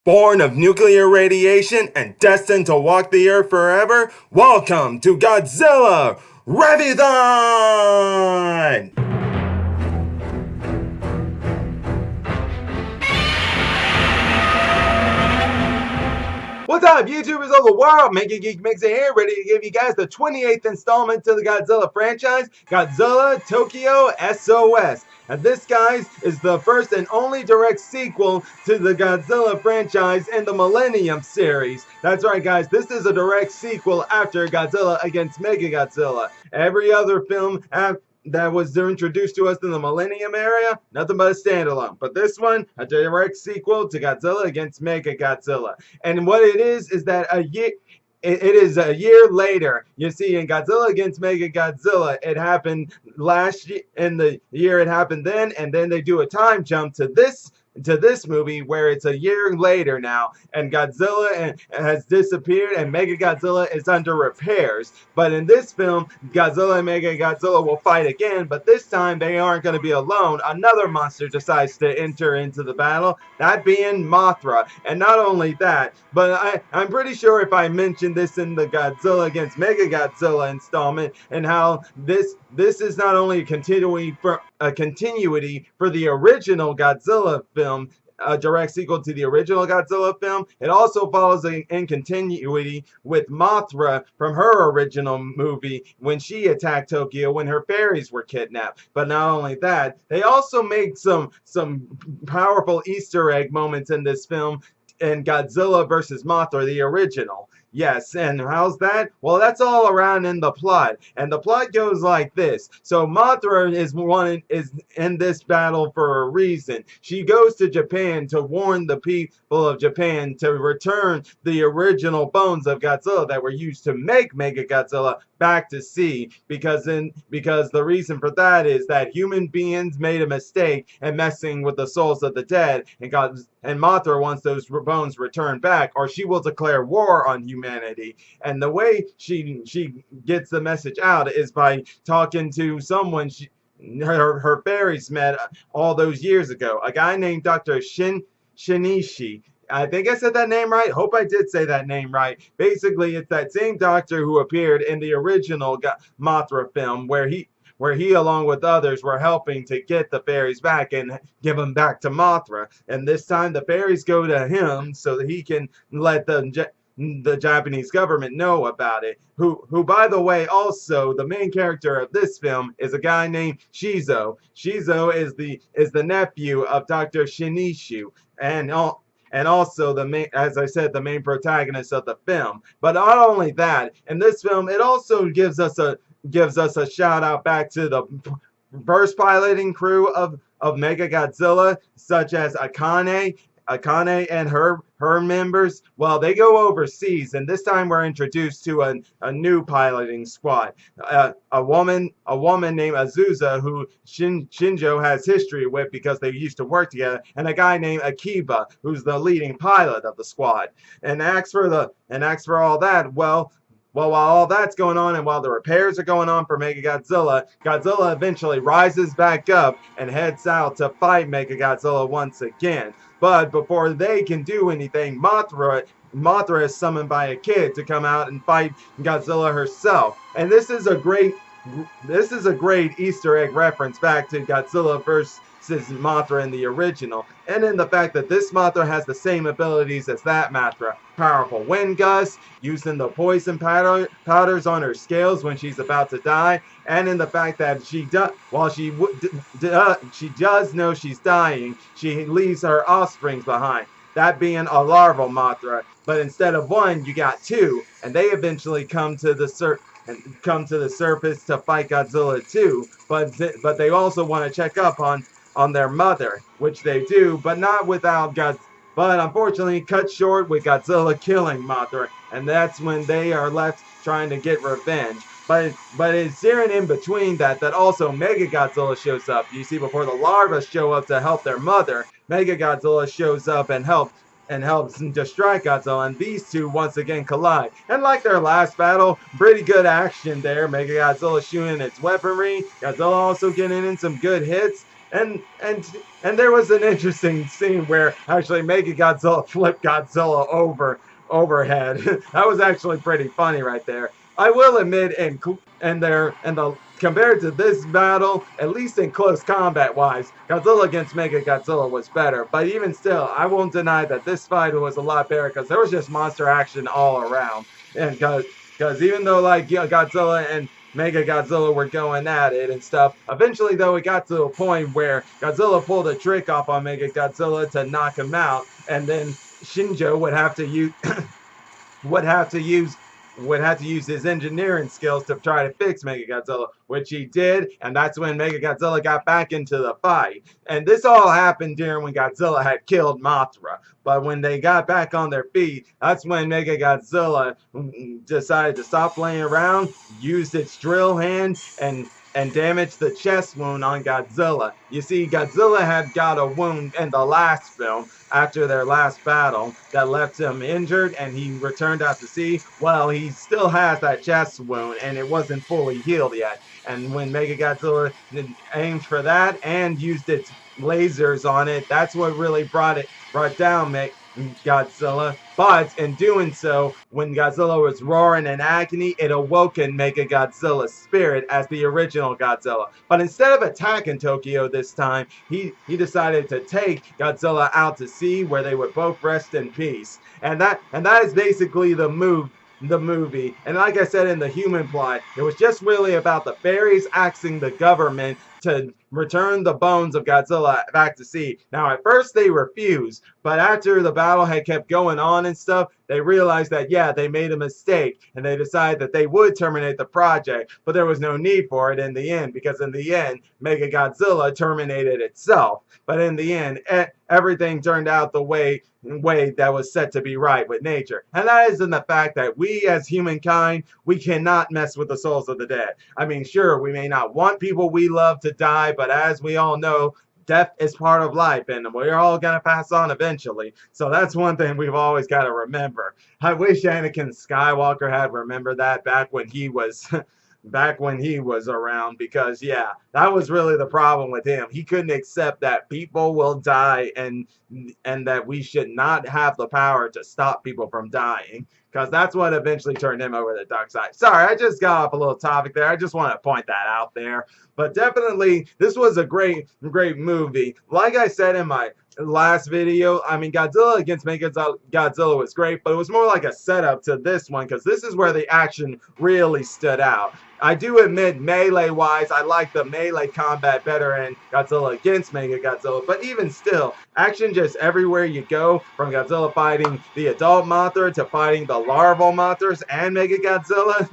Born of nuclear radiation and destined to walk the earth forever, welcome to Godzilla Reviewthon! What's up, YouTubers of the world? Mega Geek Mixer here, ready to give you guys the 28th installment to the Godzilla franchise, Godzilla Tokyo S.O.S. And this, guys, is the first and only direct sequel to the Godzilla franchise in the Millennium series. That's right, guys, this is a direct sequel after Godzilla against Mechagodzilla. Every other film that was introduced to us in the Millennium era, nothing but a standalone. But this one, a direct sequel to Godzilla against Mechagodzilla. And what it is that it is a year later. You see, in Godzilla against Mechagodzilla, it happened last year, in the year it happened then, and then they do a time jump to this movie where it's a year later now, and Godzilla has disappeared and Mechagodzilla is under repairs. But in this film, Godzilla and Mechagodzilla will fight again, but this time they aren't going to be alone. Another monster decides to enter into the battle, that being Mothra. And not only that, but I'm pretty sure if I mentioned this in the Godzilla against Mechagodzilla installment, and how this is not only a continuity for the original Godzilla film, a direct sequel to the original Godzilla film, it also follows in continuity with Mothra from her original movie when she attacked Tokyo when her fairies were kidnapped. But not only that, they also make some powerful Easter egg moments in this film in Godzilla vs. Mothra, the original. Yes, and how's that? Well, that's all around in the plot. And the plot goes like this. So Mothra is in this battle for a reason. She goes to Japan to warn the people of Japan to return the original bones of Godzilla that were used to make Mechagodzilla back to sea, because the reason for that is that human beings made a mistake in messing with the souls of the dead, and Mothra wants those bones returned back, or she will declare war on humanity. And the way she gets the message out is by talking to someone her fairies met all those years ago, a guy named Dr. Shinichi. I think I said that name right. Hope I did say that name right. Basically, it's that same doctor who appeared in the original Mothra film, where he along with others were helping to get the fairies back and give them back to Mothra. And this time the fairies go to him so that he can let the Japanese government know about it. Who by the way, also the main character of this film is a guy named Shizo. Shizo is the nephew of Dr. Shinichi, and also as I said, the main protagonist of the film. But not only that, in this film, it also gives us a shout out back to the first piloting crew of Mechagodzilla, such as Akane and her members. Well, they go overseas, and this time we're introduced to a new piloting squad. A woman named Azusa, who Shinjo has history with because they used to work together, and a guy named Akiba, who's the leading pilot of the squad. And ask for all that. Well, while all that's going on and while the repairs are going on for Mechagodzilla, Godzilla eventually rises back up and heads out to fight Mechagodzilla once again. But before they can do anything, Mothra is summoned by a kid to come out and fight Godzilla herself. And this is a great Easter egg reference back to Godzilla vs. Mothra in the original, and in the fact that this Mothra has the same abilities as that Mothra. Powerful wind gusts, using the poison powders on her scales when she's about to die, and in the fact that while she does know she's dying, she leaves her offsprings behind, that being a larval Mothra. But instead of one, you got two, and they eventually come to the surface to fight Godzilla too. But they also want to check up on their mother, which they do, but not without but unfortunately cut short with Godzilla killing Mothra, and that's when they are left trying to get revenge. But it's during in between that also Mechagodzilla shows up. You see, before the larvae show up to help their mother, Mechagodzilla shows up and helps distract Godzilla, and these two once again collide. And like their last battle, pretty good action there. Mechagodzilla shooting its weaponry, Godzilla also getting in some good hits. And there was an interesting scene where actually Mechagodzilla flipped Godzilla overhead. That was actually pretty funny right there. I will admit, compared to this battle, at least in close combat wise, Godzilla against Mechagodzilla was better. But even still, I won't deny that this fight was a lot better because there was just monster action all around. And because even though like Godzilla and Mechagodzilla were going at it and stuff. Eventually, though, it got to a point where Godzilla pulled a trick off on Mechagodzilla to knock him out, and then Shinjo would have to use his engineering skills to try to fix Mechagodzilla, which he did, and that's when Mechagodzilla got back into the fight. And this all happened during when Godzilla had killed Mothra. But when they got back on their feet, that's when Mechagodzilla decided to stop playing around, used its drill hand, and damaged the chest wound on Godzilla. You see, Godzilla had got a wound in the last film after their last battle that left him injured and he returned out to sea. Well, he still has that chest wound and it wasn't fully healed yet. And when Mechagodzilla aimed for that and used its lasers on it, that's what really brought down Godzilla. But in doing so, when Godzilla was roaring in agony, it awoken Mechagodzilla's spirit as the original Godzilla. But instead of attacking Tokyo this time, he decided to take Godzilla out to sea where they would both rest in peace. And that is basically the movie. And like I said in the human plot, it was just really about the fairies asking the government to return the bones of Godzilla back to sea. Now, at first they refused, but after the battle had kept going on and stuff, they realized that, yeah, they made a mistake, and they decided that they would terminate the project, but there was no need for it in the end, because in the end, Mechagodzilla terminated itself. But in the end, everything turned out the way that was set to be right with nature. And that is in the fact that we as humankind, we cannot mess with the souls of the dead. I mean, sure, we may not want people we love to die, but as we all know, death is part of life, and we're all going to pass on eventually. So that's one thing we've always got to remember. I wish Anakin Skywalker had remembered that back when he was around, because yeah, that was really the problem with him. He couldn't accept that people will die and that we should not have the power to stop people from dying, because that's what eventually turned him over to the dark side. Sorry, I just got off a little topic there. I just want to point that out there. But definitely, this was a great movie. Like I said in my last video, I mean, Godzilla against Mechagodzilla was great, but it was more like a setup to this one, because this is where the action really stood out. I do admit, melee-wise, I like the melee combat better in Godzilla against Mechagodzilla, but even still, action just everywhere you go, from Godzilla fighting the adult Mothra to fighting the larval Mothras and Mechagodzilla.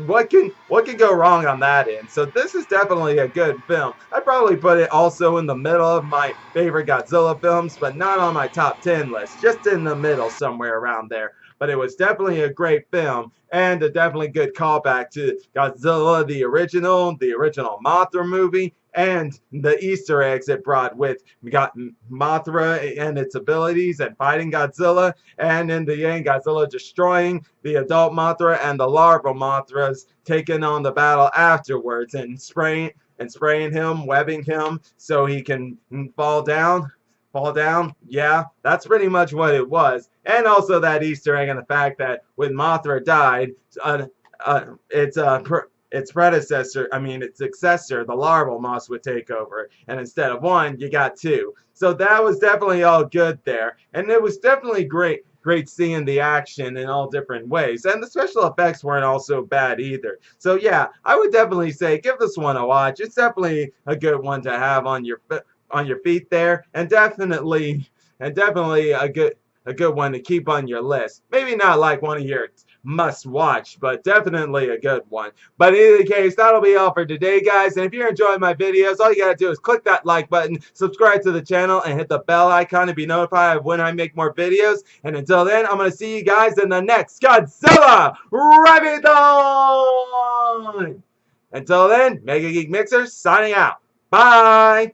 What can go wrong on that end? So this is definitely a good film. I'd probably put it also in the middle of my favorite Godzilla films, but not on my top 10 list. Just in the middle, somewhere around there. But it was definitely a great film, and a definitely good callback to Godzilla, the original Mothra movie, and the Easter eggs it brought with Mothra and its abilities and fighting Godzilla, and in the end, Godzilla destroying the adult Mothra and the larval Mothras, taking on the battle afterwards and spraying him, webbing him so he can fall down. Yeah, that's pretty much what it was. And also that Easter egg and the fact that when Mothra died, its predecessor, its successor, the larval moss, would take over. And instead of one, you got two. So that was definitely all good there. And it was definitely great seeing the action in all different ways. And the special effects weren't also bad either. So yeah, I would definitely say give this one a watch. It's definitely a good one to have on your feet there, and definitely a good one to keep on your list. Maybe not like one of your must watch, but definitely a good one. But in any case, that'll be all for today, guys. And if you're enjoying my videos, all you gotta do is click that like button, subscribe to the channel, and hit the bell icon to be notified of when I make more videos. And until then, I'm gonna see you guys in the next Godzilla Reviewthon. Until then, Mega Geek Mixer signing out. Bye.